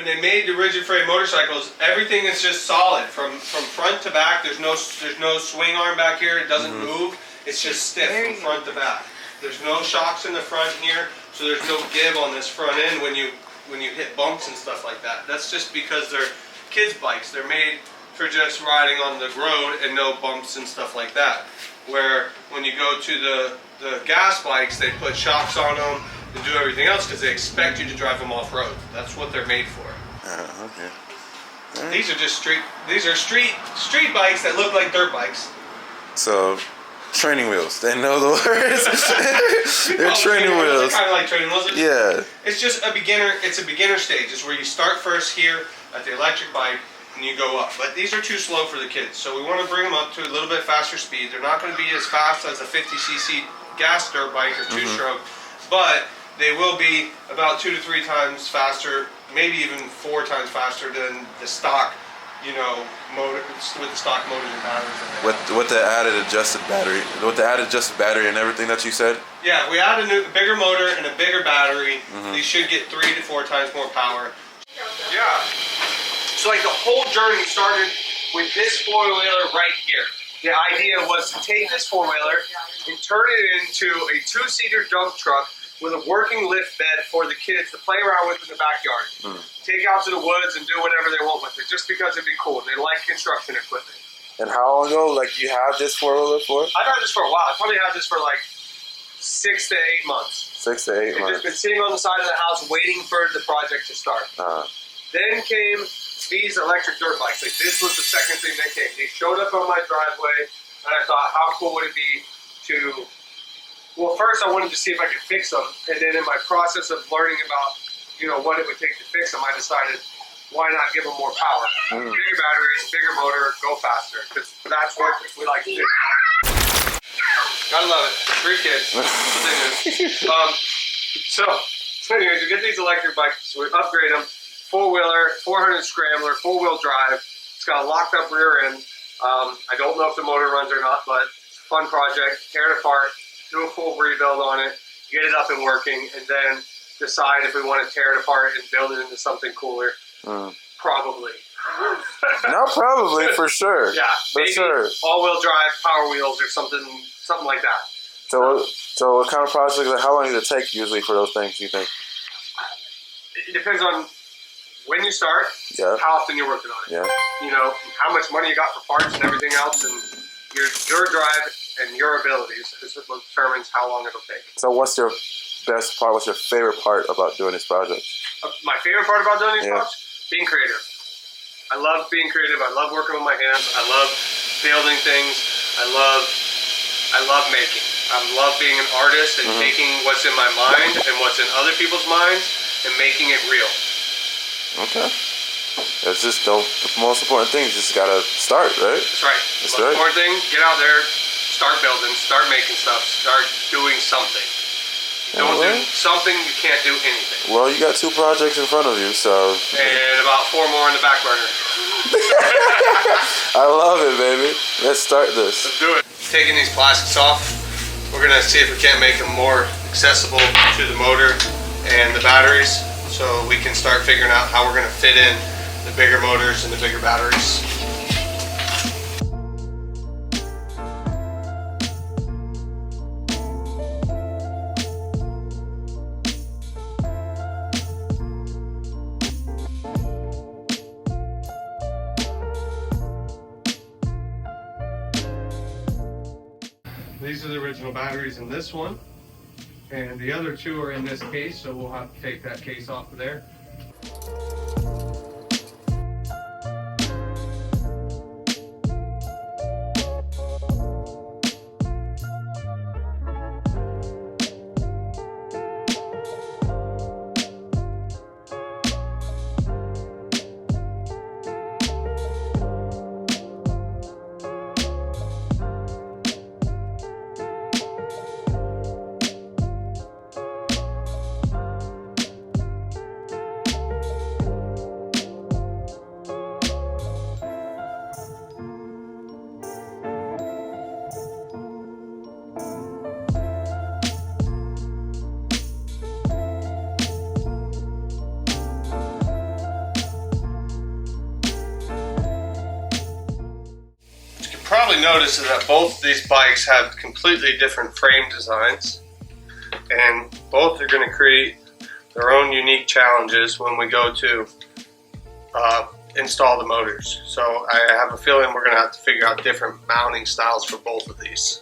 when they made the rigid frame motorcycles, everything is just solid from front to back. There's no swing arm back here. It doesn't move. It's just stiff from front to back. There's no shocks in the front here, so there's no give on this front end when you hit bumps and stuff like that. That's just because they're kids' bikes. They're made for just riding on the road and no bumps and stuff like that. Where when you go to the gas bikes, they put shocks on them and do everything else because they expect you to drive them off road. That's what they're made for. Okay. Right. These are just street bikes that look like dirt bikes. So, training wheels. They know the words. They're training wheels. Kind of like training wheels. Yeah. It's just a beginner. It's a beginner stage. It's where you start first here at the electric bike and you go up. But these are too slow for the kids, so we want to bring them up to a little bit faster speed. They're not going to be as fast as a 50cc gas dirt bike or two-stroke, but they will be about 2 to 3 times faster, maybe even 4 times faster than the stock, motor with the stock motors and batteries. With the added adjusted battery and everything that you said. Yeah, we add a bigger motor and a bigger battery. These should get 3 to 4 times more power. Yeah. So like the whole journey started with this four-wheeler right here. The idea was to take this four-wheeler and turn it into a 2-seater dump truck with a working lift bed for the kids to play around with in the backyard. Take out to the woods and do whatever they want with it, just because it'd be cool. They like construction equipment. And how long ago, you had this four-wheeler for? I've had this for a while. I probably had this for like 6 to 8 months. 6 to 8 months. It's just been sitting on the side of the house waiting for the project to start. Then came these electric dirt bikes. Like this was the second thing that came. They showed up on my driveway, and I thought, how cool would it be to... Well, first I wanted to see if I could fix them, and then in my process of learning about, what it would take to fix them, I decided, why not give them more power? Bigger batteries, bigger motor, go faster, because that's what we like to do. Gotta love it. 3 kids. So anyways, we get these electric bikes, so we upgrade them. 4-wheeler, 400 scrambler, 4-wheel drive. It's got a locked up rear end. I don't know if the motor runs or not, but it's a fun project. Tear it apart, do a full rebuild on it, get it up and working, and then decide if we want to tear it apart and build it into something cooler. Probably. No, probably, for sure. Yeah, for sure. All-wheel drive, Power Wheels, or something like that. So what kind of project? How long does it take usually for those things? You think? It depends on when you start, how often you're working on it. Yeah. How much money you got for parts and everything else, and your drive and your abilities is what determines how long it'll take. So what's your best part? What's your favorite part about doing this project? My favorite part about doing these projects? Being creative. I love being creative. I love working with my hands. I love building things. I love making. I love being an artist and taking what's in my mind and what's in other people's minds and making it real. Okay. It's just the most important thing. You just gotta start, right? That's right. The most important thing, get out there, start building, start making stuff, start doing something. You don't do something, you can't do anything. Well, you got 2 projects in front of you, so... And about 4 more in the back burner. I love it, baby. Let's start this. Let's do it. Taking these plastics off, we're gonna see if we can't make them more accessible to the motor and the batteries, so we can start figuring out how we're gonna fit in the bigger motors and the bigger batteries. These are the original batteries in this one, and the other 2 are in this case, so we'll have to take that case off of there. probably noticed is that both of these bikes have completely different frame designs, and both are going to create their own unique challenges when we go to install the motors. So I have a feeling we're going to have to figure out different mounting styles for both of these.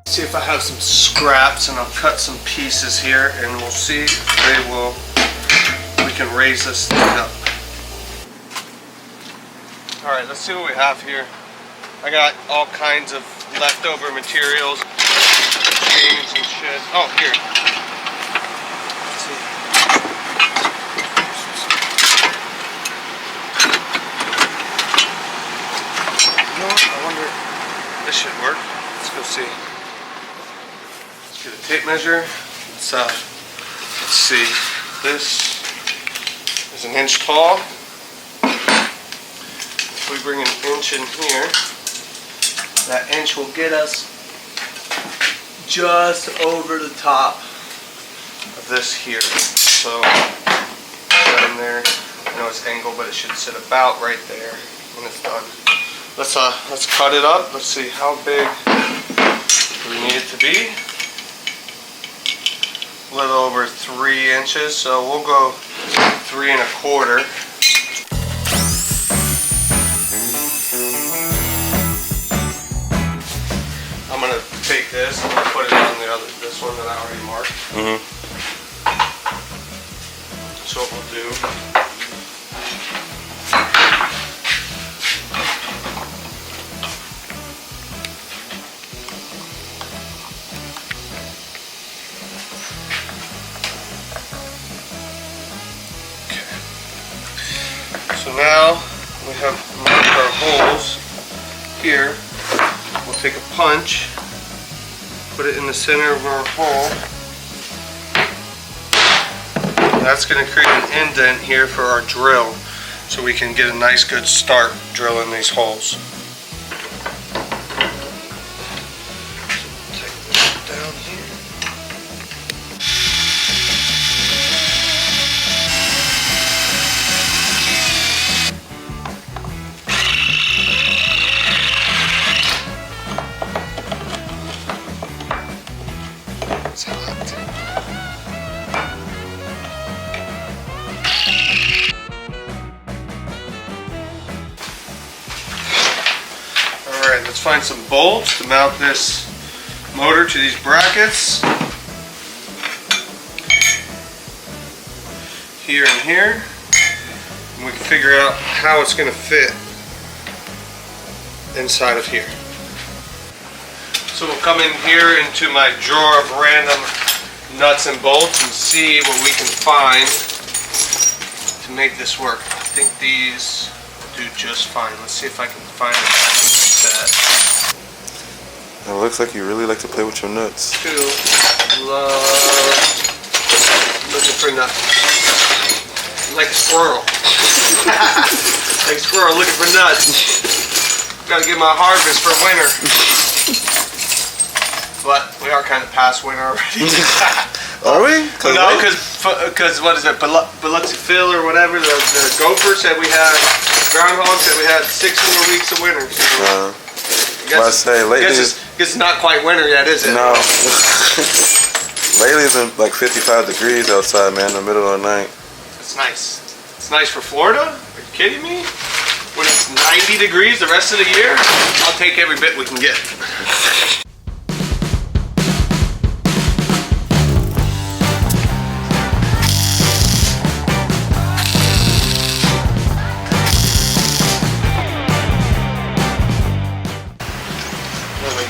See if I have some scraps, and I'll cut some pieces here, and we'll see if we can raise this thing up. Alright, let's see what we have here. I got all kinds of leftover materials, chains and shit. Oh, here. Let's see. You know what? I wonder if this should work. Let's go see. Get a tape measure. Let's see. This is 1 inch tall. If we bring 1 inch in here, that inch will get us just over the top of this here. So put that in there. I know it's angled, but it should sit about right there when it's done. Let's cut it up. Let's see how big we need it to be. A little over 3 inches, so we'll go 3 1/4. I'm gonna take this and put it on this one that I already marked. That's what we'll do. So now we have marked our holes here. We'll take a punch, put it in the center of our hole. And that's going to create an indent here for our drill, so we can get a nice good start drilling these holes. Take this down here. It's hot. Alright, let's find some bolts to mount this motor to these brackets. Here and here. And we can figure out how it's going to fit inside of here. So we'll come in here into my drawer of random nuts and bolts and see what we can find to make this work. I think these will do just fine. Let's see if I can find a set. It looks like you really like to play with your nuts. Love looking for nuts. Like a squirrel. Like a squirrel looking for nuts. Gotta get my harvest for winter. But we are kind of past winter already. Are we? No, because what is it? Biloxi Phil or whatever, the gopher said we had, groundhog said we had 6 more weeks of winter. So I guess it's not quite winter yet, is it? No. Lately it's been like 55 degrees outside, man, in the middle of the night. It's nice. It's nice for Florida? Are you kidding me? When it's 90 degrees the rest of the year, I'll take every bit we can get.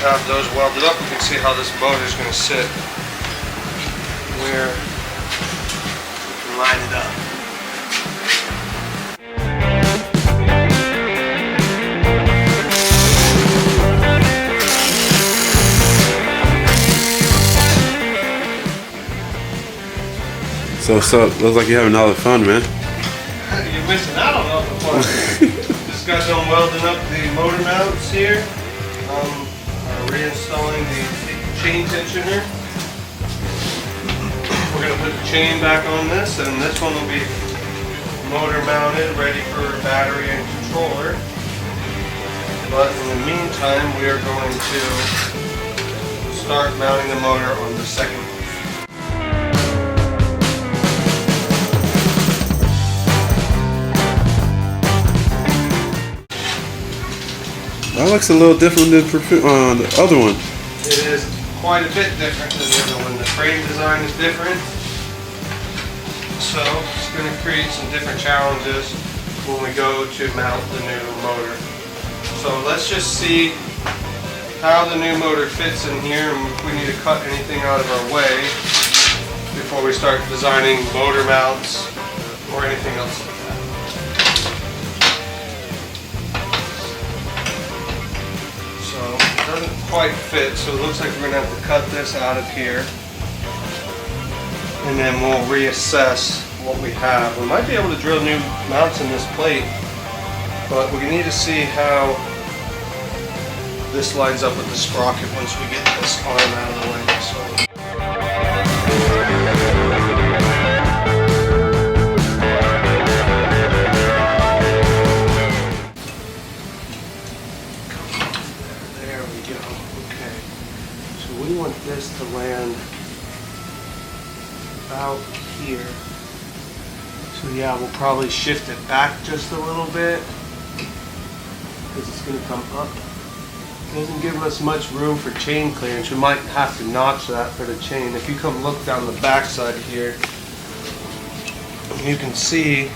Have those welded up, we can see how this motor is going to sit, where we can line it up. So looks like you're having all the fun, man. You're missing out on all the fun. Just got done welding up the motor mounts here. Reinstalling the chain tensioner. We're going to put the chain back on this, and this one will be motor mounted, ready for battery and controller. But in the meantime, we are going to start mounting the motor on the second one. That looks a little different than the other one. It is quite a bit different than the other one. The frame design is different. So it's going to create some different challenges when we go to mount the new motor. So let's just see how the new motor fits in here and if we need to cut anything out of our way before we start designing motor mounts or anything else like that. So it doesn't quite fit, so it looks like we're going to have to cut this out of here. And then we'll reassess what we have. We might be able to drill new mounts in this plate, but we need to see how this lines up with the sprocket once we get this arm out of the way. There we go. Okay. So we want this to land out here. So yeah, we'll probably shift it back just a little bit because it's going to come up. It doesn't give us much room for chain clearance. We might have to notch that for the chain. If you come look down the back side here, you can see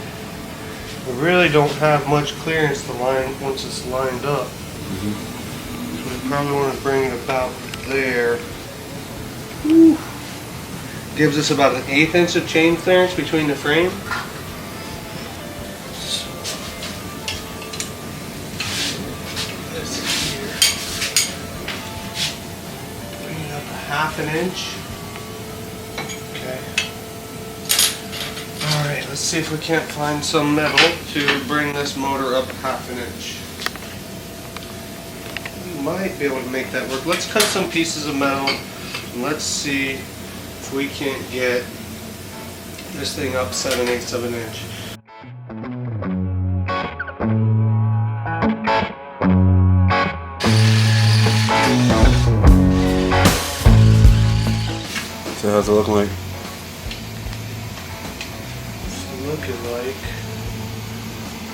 we really don't have much clearance to line once it's lined up. So we probably want to bring it about there. Whew. Gives us about 1/8 inch of chain clearance between the frame. This here. Bring it up 1/2 inch. Okay. Alright, let's see if we can't find some metal to bring this motor up 1/2 inch. We might be able to make that work. Let's cut some pieces of metal and let's see if we can't get this thing up 7/8 of an inch. So how's it looking like? It's looking like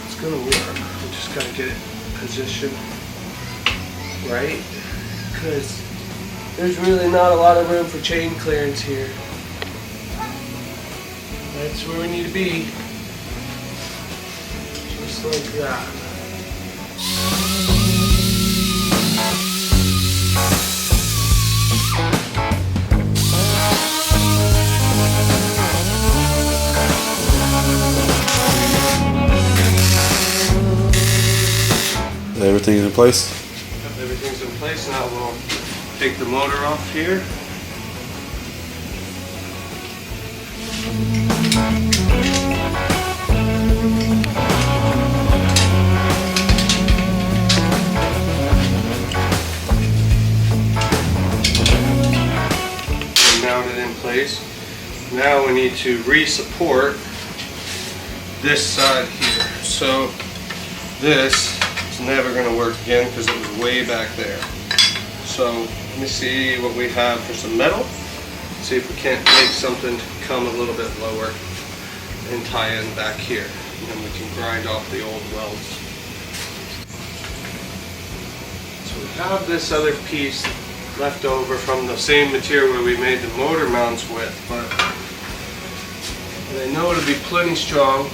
it's gonna work. We just gotta get it positioned right, because there's really not a lot of room for chain clearance here. That's where we need to be. Just like that. Everything's in place? Everything's in place. Now we'll take the motor off here. Mount it in place. Now we need to re-support this side here. So this is never going to work again because it was way back there. So let me see what we have for some metal. See if we can't make something come a little bit lower and tie in back here. And then we can grind off the old welds. So we have this other piece left over from the same material where we made the motor mounts with, but I know it'll be plenty strong.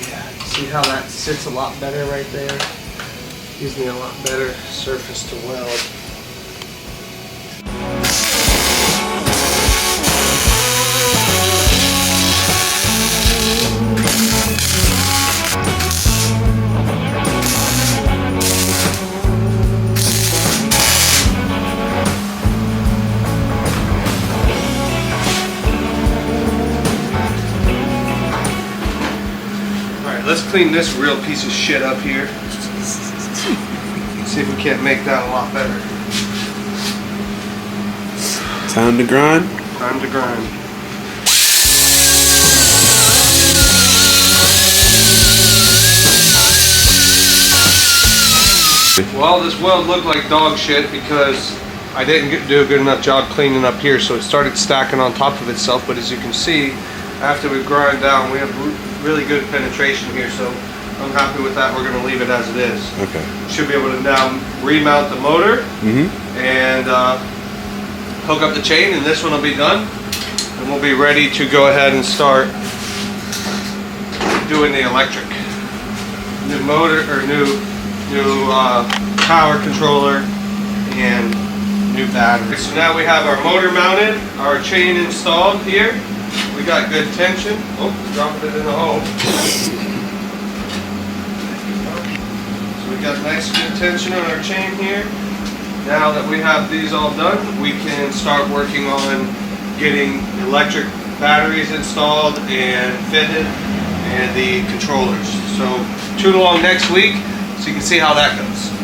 Yeah, see how that sits a lot better right there? Gives me a lot better surface to weld. let's clean this real piece of shit up here. See if we can't make that a lot better. Time to grind. Time to grind. Well, this weld looked like dog shit because I didn't do a good enough job cleaning up here, so it started stacking on top of itself. But as you can see, after we grind down, we have really good penetration here, so I'm happy with that. We're going to leave it as it is. Okay. Should be able to now remount the motor and hook up the chain, and this one will be done. And we'll be ready to go ahead and start doing the electric. New motor, or new power controller, and new battery. So now we have our motor mounted, our chain installed here. We got good tension. Oh, dropped it in the hole. So we got nice good tension on our chain here. Now that we have these all done, we can start working on getting electric batteries installed and fitted and the controllers. So tune along next week so you can see how that goes.